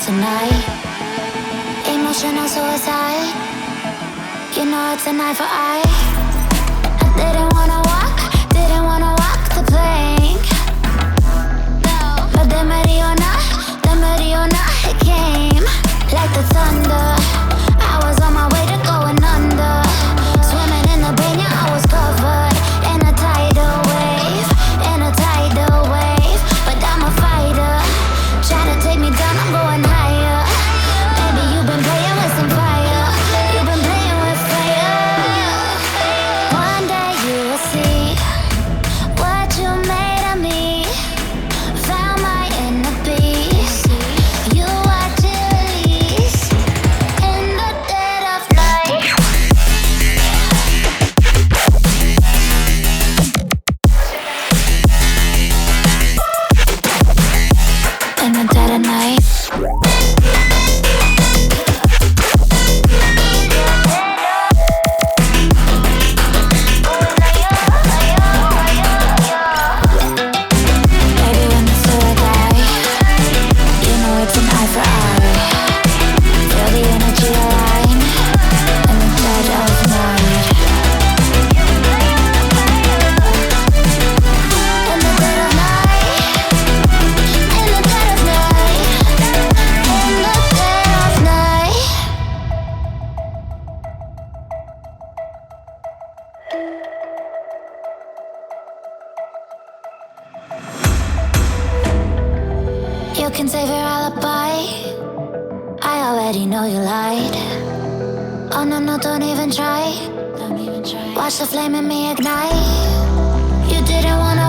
tonight. Emotional suicide. You know it's an eye for eye. I didn't wanna walk the plank. But the Mariona, it came like the thunder. I was on my way to going under. Swimming in the banya, I was covered in a tidal wave, But I'm a fighter. Try to take me down, I'm going higher. Baby, you've been playing with some fire. You've been playing with fire. One day you will see what you made of me. Found my inner peace. You watch it release in the dead of night. In the dead of night. Baby, when the spirit die, you know it's an eye for eye. Feel the energy align in the dead of night. In the dead of night. In the dead of night. In the dead of night. You can save your alibi. I already know you lied. Oh no, don't even try. Watch the flame in me ignite. You didn't wanna